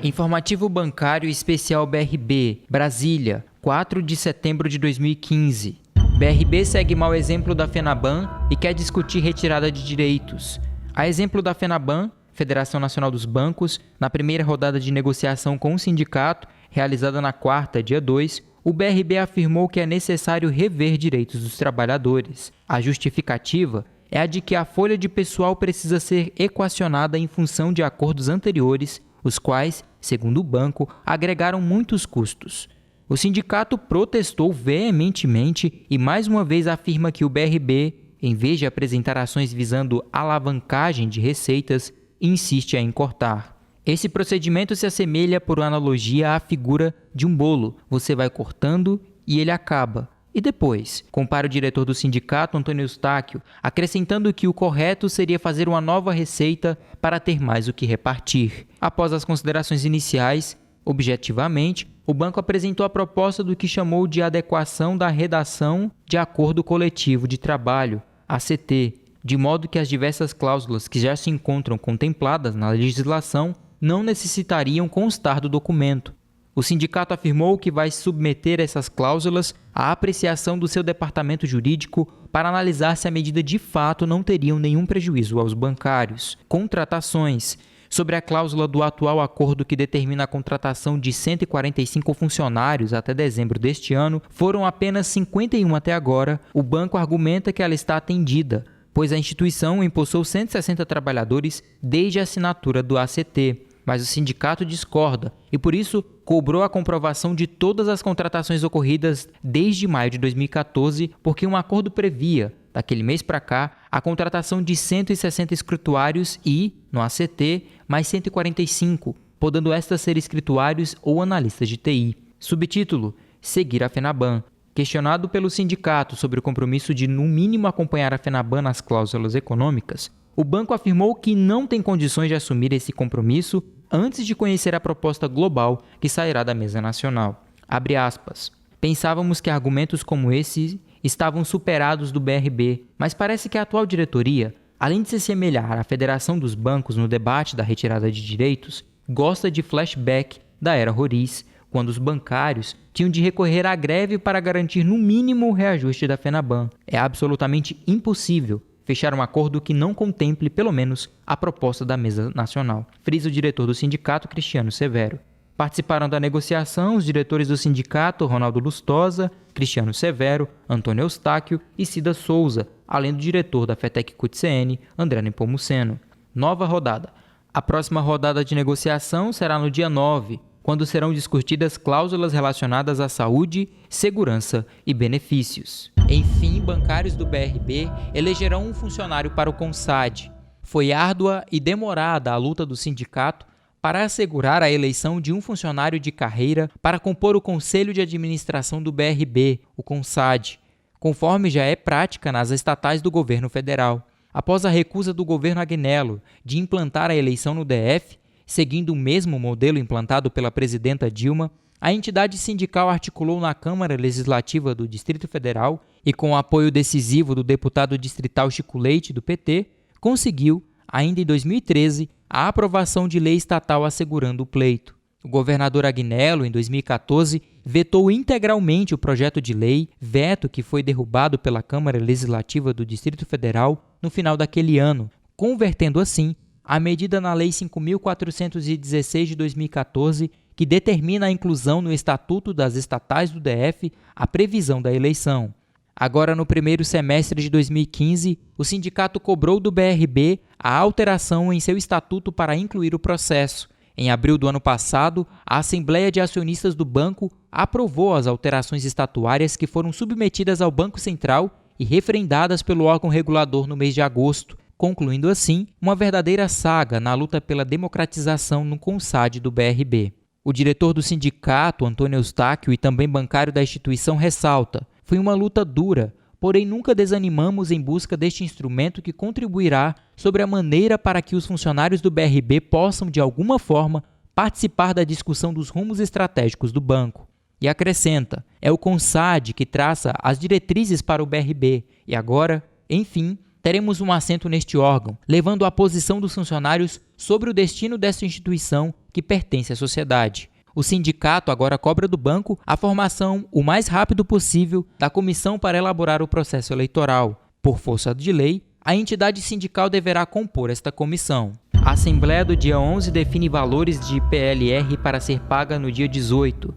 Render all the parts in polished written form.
Informativo Bancário Especial BRB, Brasília, 4 de setembro de 2015. BRB segue mau exemplo da FENABAN e quer discutir retirada de direitos. A exemplo da FENABAN, Federação Nacional dos Bancos, na primeira rodada de negociação com o sindicato, realizada na quarta, dia 2, o BRB afirmou que é necessário rever direitos dos trabalhadores. A justificativa é a de que a folha de pessoal precisa ser equacionada em função de acordos anteriores, os quais, segundo o banco, agregaram muitos custos. O sindicato protestou veementemente e mais uma vez afirma que o BRB, em vez de apresentar ações visando alavancagem de receitas, insiste em cortar. Esse procedimento se assemelha, por analogia, à figura de um bolo. Você vai cortando e ele acaba. E depois? Compara o diretor do sindicato, Antônio Eustáquio, acrescentando que o correto seria fazer uma nova receita para ter mais o que repartir. Após as considerações iniciais, objetivamente, o banco apresentou a proposta do que chamou de adequação da redação de Acordo Coletivo de Trabalho, ACT, de modo que as diversas cláusulas que já se encontram contempladas na legislação não necessitariam constar do documento. O sindicato afirmou que vai submeter essas cláusulas à apreciação do seu departamento jurídico para analisar se a medida de fato não teriam nenhum prejuízo aos bancários. Contratações. Sobre a cláusula do atual acordo que determina a contratação de 145 funcionários até dezembro deste ano, foram apenas 51 até agora. O banco argumenta que ela está atendida, pois a instituição empossou 160 trabalhadores desde a assinatura do ACT. Mas o sindicato discorda e, por isso, cobrou a comprovação de todas as contratações ocorridas desde maio de 2014, porque um acordo previa, daquele mês para cá, a contratação de 160 escrituários e, no ACT, mais 145, podendo estas ser escrituários ou analistas de TI. Subtítulo: Seguir a FENABAN. Questionado pelo sindicato sobre o compromisso de, no mínimo, acompanhar a FENABAN nas cláusulas econômicas, o banco afirmou que não tem condições de assumir esse compromisso antes de conhecer a proposta global que sairá da mesa nacional. Abre aspas. Pensávamos que argumentos como esse estavam superados do BRB, mas parece que a atual diretoria, além de se semelhar à Federação dos Bancos no debate da retirada de direitos, gosta de flashback da era Roriz, quando os bancários tinham de recorrer à greve para garantir no mínimo o reajuste da FENABAN. É absolutamente impossível fechar um acordo que não contemple, pelo menos, a proposta da mesa nacional, frisa o diretor do sindicato, Cristiano Severo. Participaram da negociação os diretores do sindicato, Ronaldo Lustosa, Cristiano Severo, Antônio Eustáquio e Cida Souza, além do diretor da FETEC CUT-CN, André Nepomuceno. Nova rodada. A próxima rodada de negociação será no dia 9, quando serão discutidas cláusulas relacionadas à saúde, segurança e benefícios. Enfim, bancários do BRB elegerão um funcionário para o CONSAD. Foi árdua e demorada a luta do sindicato para assegurar a eleição de um funcionário de carreira para compor o Conselho de Administração do BRB, o CONSAD, conforme já é prática nas estatais do governo federal. Após a recusa do governo Agnello de implantar a eleição no DF, seguindo o mesmo modelo implantado pela presidenta Dilma, a entidade sindical articulou na Câmara Legislativa do Distrito Federal e, com o apoio decisivo do deputado distrital Chico Leite, do PT, conseguiu, ainda em 2013, a aprovação de lei estatal assegurando o pleito. O governador Agnello, em 2014, vetou integralmente o projeto de lei, veto que foi derrubado pela Câmara Legislativa do Distrito Federal no final daquele ano, convertendo assim a medida na Lei 5.416 de 2014, que determina a inclusão no Estatuto das Estatais do DF a previsão da eleição. Agora, no primeiro semestre de 2015, o sindicato cobrou do BRB a alteração em seu estatuto para incluir o processo. Em abril do ano passado, a Assembleia de Acionistas do banco aprovou as alterações estatuárias que foram submetidas ao Banco Central e referendadas pelo órgão regulador no mês de agosto, concluindo assim uma verdadeira saga na luta pela democratização no CONSAD do BRB. O diretor do sindicato, Antônio Eustáquio, e também bancário da instituição, ressalta: foi uma luta dura, porém nunca desanimamos em busca deste instrumento que contribuirá sobre a maneira para que os funcionários do BRB possam, de alguma forma, participar da discussão dos rumos estratégicos do banco. E acrescenta: é o CONSAD que traça as diretrizes para o BRB e agora, enfim, teremos um assento neste órgão, levando a posição dos funcionários sobre o destino desta instituição que pertence à sociedade. O sindicato agora cobra do banco a formação o mais rápido possível da comissão para elaborar o processo eleitoral. Por força de lei, a entidade sindical deverá compor esta comissão. A Assembleia do dia 11 define valores de PLR para ser paga no dia 18.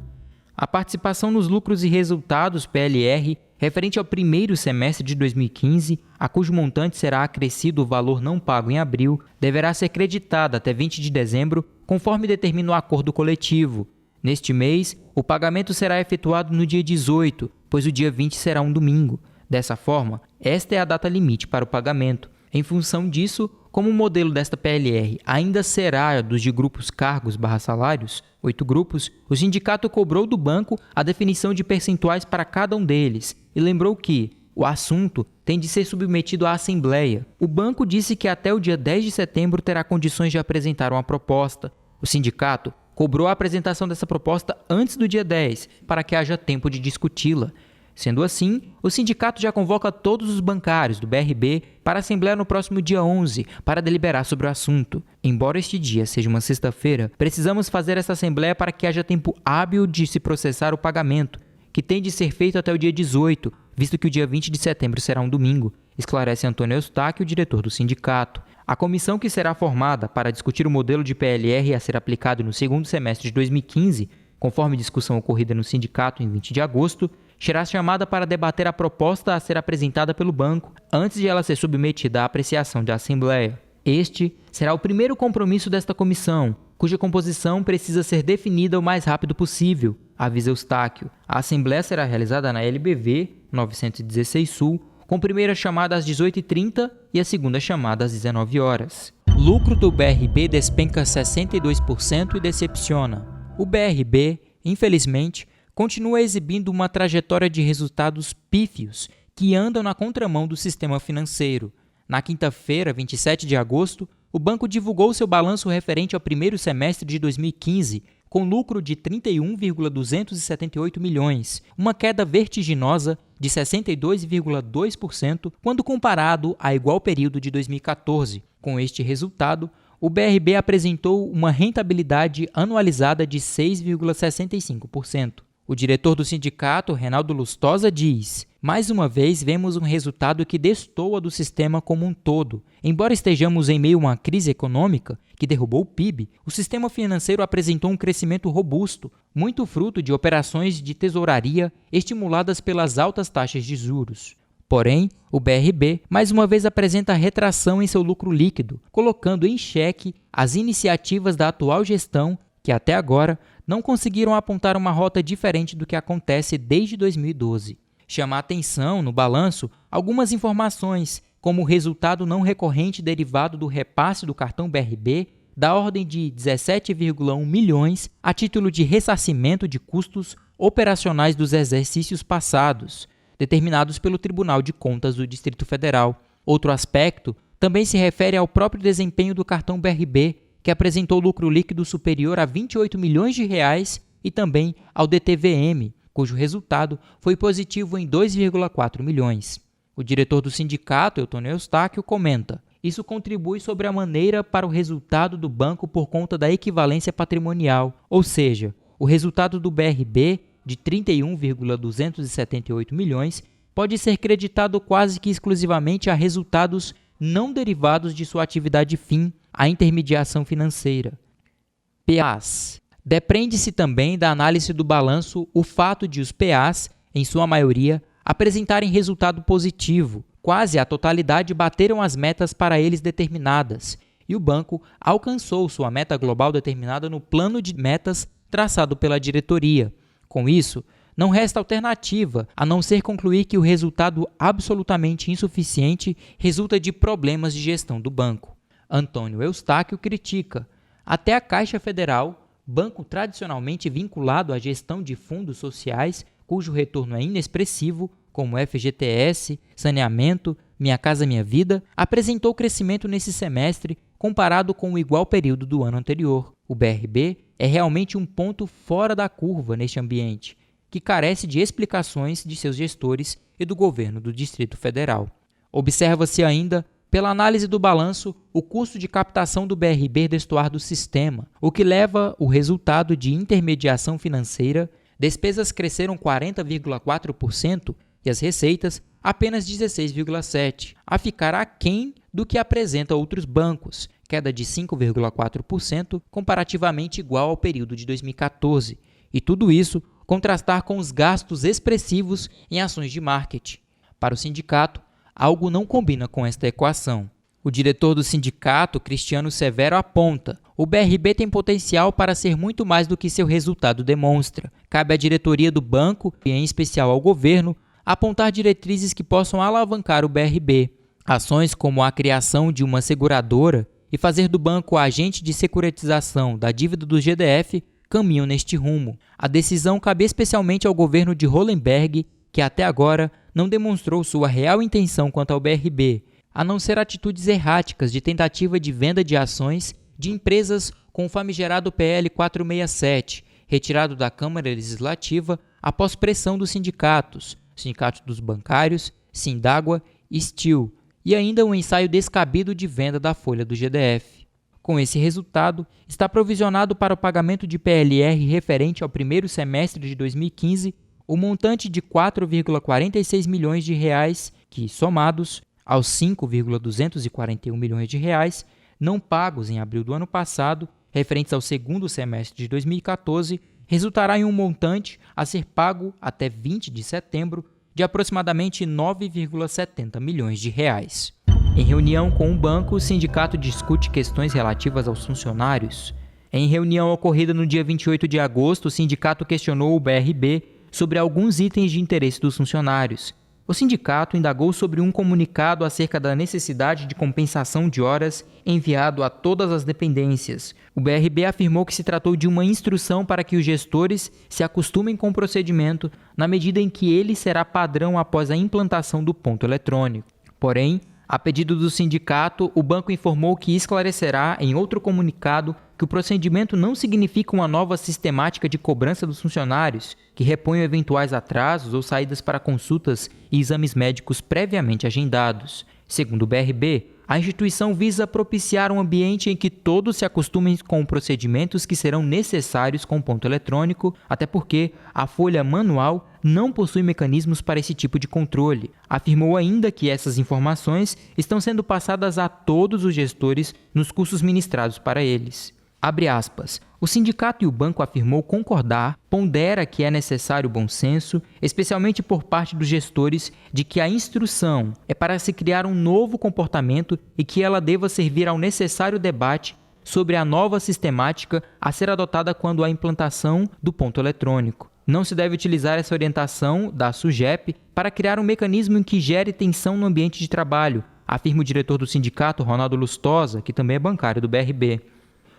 A participação nos lucros e resultados PLR referente ao primeiro semestre de 2015, a cujo montante será acrescido o valor não pago em abril, deverá ser creditada até 20 de dezembro, conforme determina o acordo coletivo. Neste mês, o pagamento será efetuado no dia 18, pois o dia 20 será um domingo. Dessa forma, esta é a data limite para o pagamento. Em função disso, como o modelo desta PLR ainda será dos de grupos cargos/salários, 8 grupos, o sindicato cobrou do banco a definição de percentuais para cada um deles e lembrou que o assunto tem de ser submetido à Assembleia. O banco disse que até o dia 10 de setembro terá condições de apresentar uma proposta. O sindicato cobrou a apresentação dessa proposta antes do dia 10, para que haja tempo de discuti-la. Sendo assim, o sindicato já convoca todos os bancários do BRB para a Assembleia no próximo dia 11 para deliberar sobre o assunto. Embora este dia seja uma sexta-feira, precisamos fazer essa Assembleia para que haja tempo hábil de se processar o pagamento, que tem de ser feito até o dia 18, visto que o dia 20 de setembro será um domingo, esclarece Antônio Eustáquio, diretor do sindicato. A comissão que será formada para discutir o modelo de PLR a ser aplicado no segundo semestre de 2015, conforme discussão ocorrida no sindicato em 20 de agosto, será chamada para debater a proposta a ser apresentada pelo banco, antes de ela ser submetida à apreciação da Assembleia. Este será o primeiro compromisso desta comissão, cuja composição precisa ser definida o mais rápido possível, avisa Eustáquio. A Assembleia será realizada na LBV 916 Sul, com primeira chamada às 18h30 e a segunda chamada às 19 horas. Lucro do BRB despenca 62% e decepciona. O BRB, infelizmente, continua exibindo uma trajetória de resultados pífios que andam na contramão do sistema financeiro. Na quinta-feira, 27 de agosto, o banco divulgou seu balanço referente ao primeiro semestre de 2015, com lucro de 31,278 milhões, uma queda vertiginosa de 62,2% quando comparado a igual período de 2014. Com este resultado, o BRB apresentou uma rentabilidade anualizada de 6,65%. O diretor do sindicato, Reinaldo Lustosa, diz: mais uma vez vemos um resultado que destoa do sistema como um todo. Embora estejamos em meio a uma crise econômica que derrubou o PIB, o sistema financeiro apresentou um crescimento robusto, muito fruto de operações de tesouraria estimuladas pelas altas taxas de juros. Porém, o BRB mais uma vez apresenta retração em seu lucro líquido, colocando em xeque as iniciativas da atual gestão que até agora não conseguiram apontar uma rota diferente do que acontece desde 2012. Chama a atenção, no balanço, algumas informações, como o resultado não recorrente derivado do repasse do cartão BRB, da ordem de 17,1 milhões a título de ressarcimento de custos operacionais dos exercícios passados, determinados pelo Tribunal de Contas do Distrito Federal. Outro aspecto também se refere ao próprio desempenho do cartão BRB, que apresentou lucro líquido superior a 28 milhões de reais, e também ao DTVM, cujo resultado foi positivo em 2,4 milhões. O diretor do sindicato, Antônio Eustáquio, comenta: isso contribui sobre a maneira para o resultado do banco por conta da equivalência patrimonial, ou seja, o resultado do BRB, de 31,278 milhões, pode ser creditado quase que exclusivamente a resultados não derivados de sua atividade fim, a intermediação financeira. PAs. Depreende-se também da análise do balanço o fato de os PAs, em sua maioria, apresentarem resultado positivo. Quase a totalidade bateram as metas para eles determinadas, e o banco alcançou sua meta global determinada no plano de metas traçado pela diretoria. Com isso, não resta alternativa a não ser concluir que o resultado absolutamente insuficiente resulta de problemas de gestão do banco. Antônio Eustáquio critica: até a Caixa Federal, banco tradicionalmente vinculado à gestão de fundos sociais, cujo retorno é inexpressivo, como FGTS, saneamento, Minha Casa Minha Vida, apresentou crescimento nesse semestre comparado com o igual período do ano anterior. O BRB é realmente um ponto fora da curva neste ambiente, que carece de explicações de seus gestores e do governo do Distrito Federal. Observa-se ainda, pela análise do balanço, o custo de captação do BRB destoar do sistema, o que leva o resultado de intermediação financeira. Despesas cresceram 40,4% e as receitas apenas 16,7%, a ficar aquém do que apresenta outros bancos, queda de 5,4% comparativamente igual ao período de 2014, e tudo isso contrastar com os gastos expressivos em ações de marketing. Para o sindicato, algo não combina com esta equação. O diretor do sindicato, Cristiano Severo, aponta: o BRB tem potencial para ser muito mais do que seu resultado demonstra. Cabe à diretoria do banco, e em especial ao governo, apontar diretrizes que possam alavancar o BRB. Ações como a criação de uma seguradora e fazer do banco agente de securitização da dívida do GDF caminham neste rumo. A decisão cabe especialmente ao governo de Hollenberg, que até agora não demonstrou sua real intenção quanto ao BRB, a não ser atitudes erráticas de tentativa de venda de ações de empresas com o famigerado PL 467, retirado da Câmara Legislativa após pressão dos sindicatos, Sindicato dos Bancários, Sindágua e Steel, e ainda um ensaio descabido de venda da folha do GDF. Com esse resultado, está provisionado para o pagamento de PLR referente ao primeiro semestre de 2015 o montante de R$ 4,46 milhões de reais, que, somados aos R$ 5,241 milhões de reais não pagos em abril do ano passado, referentes ao segundo semestre de 2014, resultará em um montante a ser pago até 20 de setembro de aproximadamente R$ 9,70 milhões de reais. Em reunião com o banco, o sindicato discute questões relativas aos funcionários. Em reunião ocorrida no dia 28 de agosto, o sindicato questionou o BRB sobre alguns itens de interesse dos funcionários. O sindicato indagou sobre um comunicado acerca da necessidade de compensação de horas enviado a todas as dependências. O BRB afirmou que se tratou de uma instrução para que os gestores se acostumem com o procedimento na medida em que ele será padrão após a implantação do ponto eletrônico. Porém, a pedido do sindicato, o banco informou que esclarecerá em outro comunicado que o procedimento não significa uma nova sistemática de cobrança dos funcionários, que reponham eventuais atrasos ou saídas para consultas e exames médicos previamente agendados. Segundo o BRB, a instituição visa propiciar um ambiente em que todos se acostumem com procedimentos que serão necessários com o ponto eletrônico, até porque a folha manual não possui mecanismos para esse tipo de controle. Afirmou ainda que essas informações estão sendo passadas a todos os gestores nos cursos ministrados para eles. Abre aspas. O sindicato e o banco afirmou concordar, pondera que é necessário bom senso, especialmente por parte dos gestores, de que a instrução é para se criar um novo comportamento e que ela deva servir ao necessário debate sobre a nova sistemática a ser adotada quando há implantação do ponto eletrônico. Não se deve utilizar essa orientação da SUGEP para criar um mecanismo em que gere tensão no ambiente de trabalho, afirma o diretor do sindicato, Ronaldo Lustosa, que também é bancário do BRB.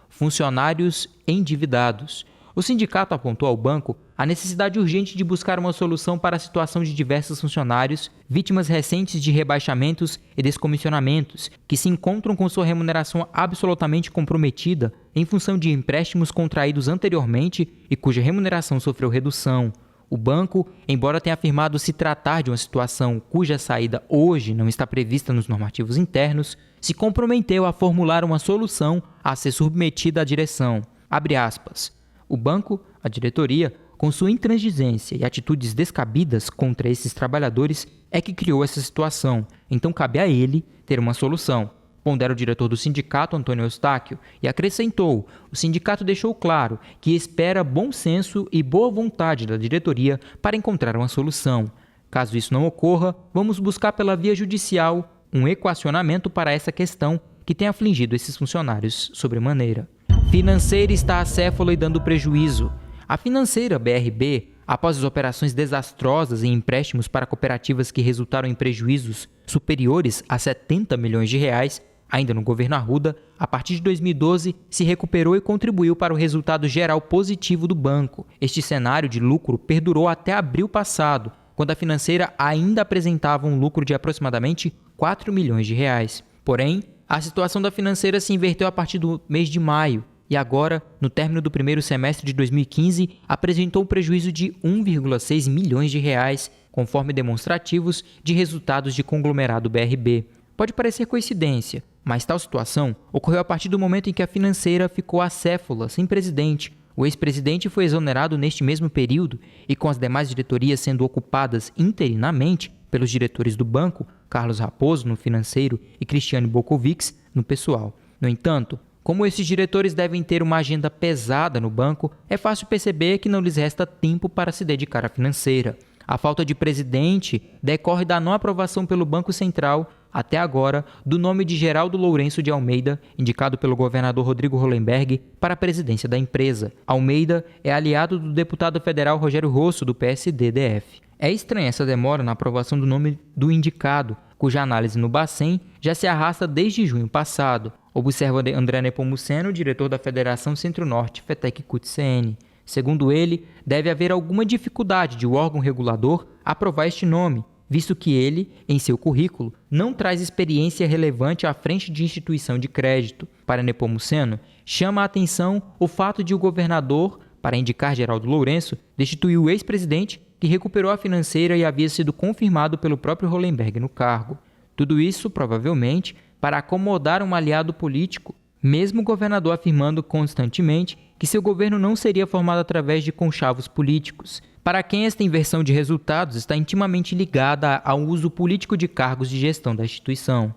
Funcionários endividados. O sindicato apontou ao banco a necessidade urgente de buscar uma solução para a situação de diversos funcionários, vítimas recentes de rebaixamentos e descomissionamentos, que se encontram com sua remuneração absolutamente comprometida em função de empréstimos contraídos anteriormente e cuja remuneração sofreu redução. O banco, embora tenha afirmado se tratar de uma situação cuja saída hoje não está prevista nos normativos internos, se comprometeu a formular uma solução a ser submetida à direção. Abre aspas. O banco, a diretoria, com sua intransigência e atitudes descabidas contra esses trabalhadores, é que criou essa situação. Então cabe a ele ter uma solução. Pondera o diretor do sindicato, Antônio Eustáquio, e acrescentou: o sindicato deixou claro que espera bom senso e boa vontade da diretoria para encontrar uma solução. Caso isso não ocorra, vamos buscar pela via judicial um equacionamento para essa questão que tem afligido esses funcionários sobremaneira. Financeira está acéfala e dando prejuízo. A financeira BRB, após as operações desastrosas em empréstimos para cooperativas que resultaram em prejuízos superiores a 70 milhões de reais, ainda no governo Arruda, a partir de 2012, se recuperou e contribuiu para o resultado geral positivo do banco. Este cenário de lucro perdurou até abril passado, quando a financeira ainda apresentava um lucro de aproximadamente 4 milhões de reais. Porém, a situação da financeira se inverteu a partir do mês de maio e agora, no término do primeiro semestre de 2015, apresentou um prejuízo de 1,6 milhões de reais, conforme demonstrativos de resultados de conglomerado BRB. Pode parecer coincidência, mas tal situação ocorreu a partir do momento em que a financeira ficou acéfala, sem presidente. O ex-presidente foi exonerado neste mesmo período e, com as demais diretorias sendo ocupadas interinamente pelos diretores do banco, Carlos Raposo no financeiro e Cristiane Bokovics no pessoal. No entanto, como esses diretores devem ter uma agenda pesada no banco, é fácil perceber que não lhes resta tempo para se dedicar à financeira. A falta de presidente decorre da não aprovação pelo Banco Central, até agora, do nome de Geraldo Lourenço de Almeida, indicado pelo governador Rodrigo Hollenberg para a presidência da empresa. Almeida é aliado do deputado federal Rogério Rosso, do PSD-DF. É estranha essa demora na aprovação do nome do indicado, cuja análise no Bacen já se arrasta desde junho passado, observa André Nepomuceno, diretor da Federação Centro-Norte, FETEC-CUT-CN. Segundo ele, deve haver alguma dificuldade de o órgão regulador aprovar este nome, visto que ele, em seu currículo, não traz experiência relevante à frente de instituição de crédito. Para Nepomuceno, chama a atenção o fato de o governador, para indicar Geraldo Lourenço, destituir o ex-presidente que recuperou a financeira e havia sido confirmado pelo próprio Hollenberg no cargo. Tudo isso, provavelmente, para acomodar um aliado político, mesmo o governador afirmando constantemente que seu governo não seria formado através de conchavos políticos, para quem esta inversão de resultados está intimamente ligada ao uso político de cargos de gestão da instituição.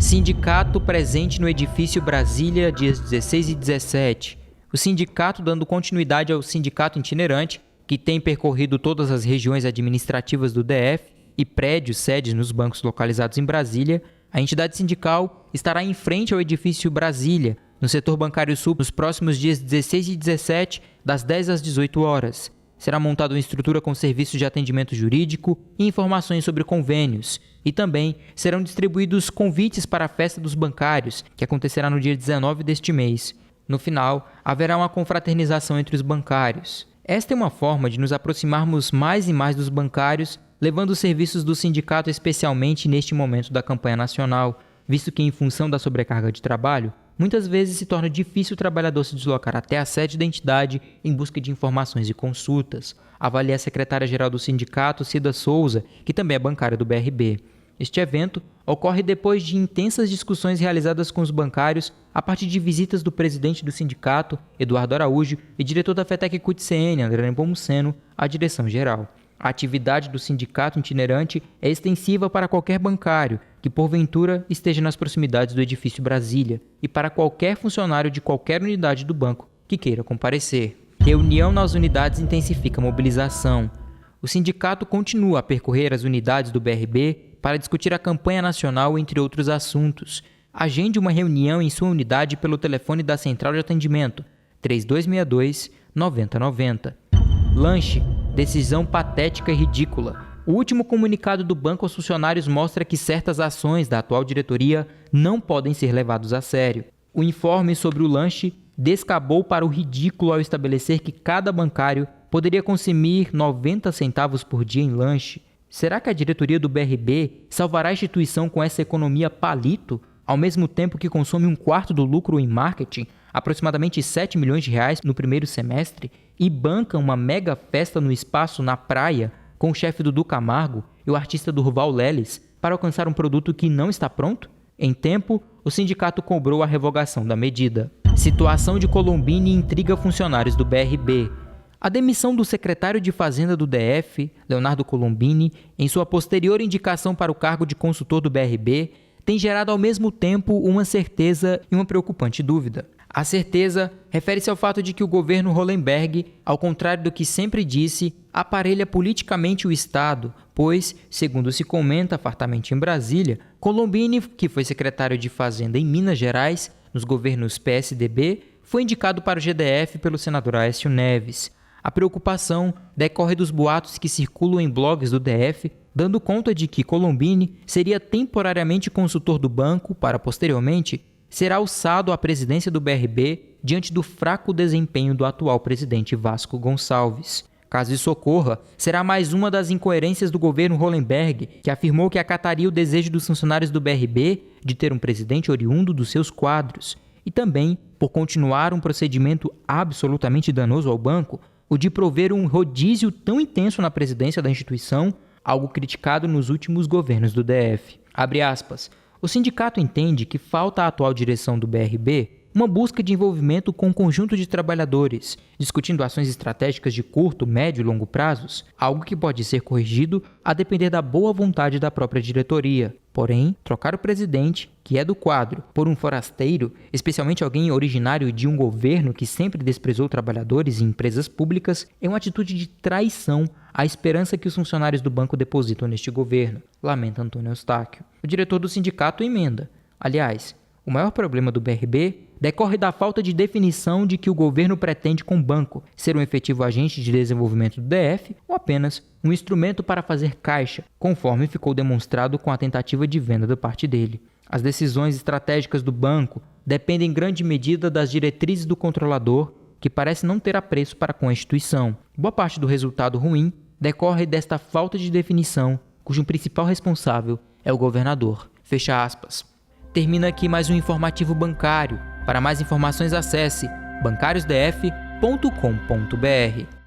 Sindicato presente no edifício Brasília, dias 16 e 17. O sindicato, dando continuidade ao sindicato itinerante, que tem percorrido todas as regiões administrativas do DF e prédios sedes nos bancos localizados em Brasília, a entidade sindical estará em frente ao edifício Brasília, no setor bancário sul, nos próximos dias 16 e 17, das 10 às 18 horas. Será montada uma estrutura com serviços de atendimento jurídico e informações sobre convênios. E também serão distribuídos convites para a Festa dos Bancários, que acontecerá no dia 19 deste mês. No final, haverá uma confraternização entre os bancários. Esta é uma forma de nos aproximarmos mais e mais dos bancários, levando os serviços do sindicato especialmente neste momento da campanha nacional, visto que, em função da sobrecarga de trabalho, muitas vezes se torna difícil o trabalhador se deslocar até a sede da entidade em busca de informações e consultas, avalia a secretária-geral do sindicato, Cida Souza, que também é bancária do BRB. Este evento ocorre depois de intensas discussões realizadas com os bancários a partir de visitas do presidente do sindicato, Eduardo Araújo, e diretor da FETEC-CUT-CN, André Nepomuceno, à direção-geral. A atividade do sindicato itinerante é extensiva para qualquer bancário que, porventura, esteja nas proximidades do edifício Brasília e para qualquer funcionário de qualquer unidade do banco que queira comparecer. Reunião nas unidades intensifica a mobilização. O sindicato continua a percorrer as unidades do BRB para discutir a campanha nacional, entre outros assuntos. Agende uma reunião em sua unidade pelo telefone da Central de Atendimento 3262-9090. Lanche. Decisão patética e ridícula. O último comunicado do banco aos funcionários mostra que certas ações da atual diretoria não podem ser levadas a sério. O informe sobre o lanche descabou para o ridículo ao estabelecer que cada bancário poderia consumir 90 centavos por dia em lanche. Será que a diretoria do BRB salvará a instituição com essa economia palito, ao mesmo tempo que consome um quarto do lucro em marketing, aproximadamente 7 milhões de reais no primeiro semestre, e banca uma mega festa no espaço na praia com o chefe Dudu Camargo e o artista Durval Leles para alcançar um produto que não está pronto? Em tempo, o sindicato cobrou a revogação da medida. Situação de Colombini intriga funcionários do BRB. A demissão do secretário de Fazenda do DF, Leonardo Colombini, em sua posterior indicação para o cargo de consultor do BRB, tem gerado ao mesmo tempo uma certeza e uma preocupante dúvida. A certeza refere-se ao fato de que o governo Hollenberg, ao contrário do que sempre disse, aparelha politicamente o Estado, pois, segundo se comenta fartamente em Brasília, Colombini, que foi secretário de Fazenda em Minas Gerais, nos governos PSDB, foi indicado para o GDF pelo senador Aécio Neves. A preocupação decorre dos boatos que circulam em blogs do DF, dando conta de que Colombini seria temporariamente consultor do banco para, posteriormente, ser alçado à presidência do BRB diante do fraco desempenho do atual presidente Vasco Gonçalves. Caso isso ocorra, será mais uma das incoerências do governo Hollenberg, que afirmou que acataria o desejo dos funcionários do BRB de ter um presidente oriundo dos seus quadros, e também por continuar um procedimento absolutamente danoso ao banco, o de prover um rodízio tão intenso na presidência da instituição, algo criticado nos últimos governos do DF. Abre aspas. O sindicato entende que falta à atual direção do BRB uma busca de envolvimento com o conjunto de trabalhadores, discutindo ações estratégicas de curto, médio e longo prazos, algo que pode ser corrigido a depender da boa vontade da própria diretoria. Porém, trocar o presidente, que é do quadro, por um forasteiro, especialmente alguém originário de um governo que sempre desprezou trabalhadores e empresas públicas, é uma atitude de traição à esperança que os funcionários do banco depositam neste governo, lamenta Antônio Eustáquio. O diretor do sindicato emenda. Aliás, o maior problema do BRB decorre da falta de definição de que o governo pretende com o banco, ser um efetivo agente de desenvolvimento do DF ou apenas um instrumento para fazer caixa, conforme ficou demonstrado com a tentativa de venda da parte dele. As decisões estratégicas do banco dependem em grande medida das diretrizes do controlador, que parece não ter apreço para com a instituição. Boa parte do resultado ruim decorre desta falta de definição, cujo principal responsável é o governador. Fecha aspas. Termina aqui mais um informativo bancário. Para mais informações, acesse bancariosdf.com.br.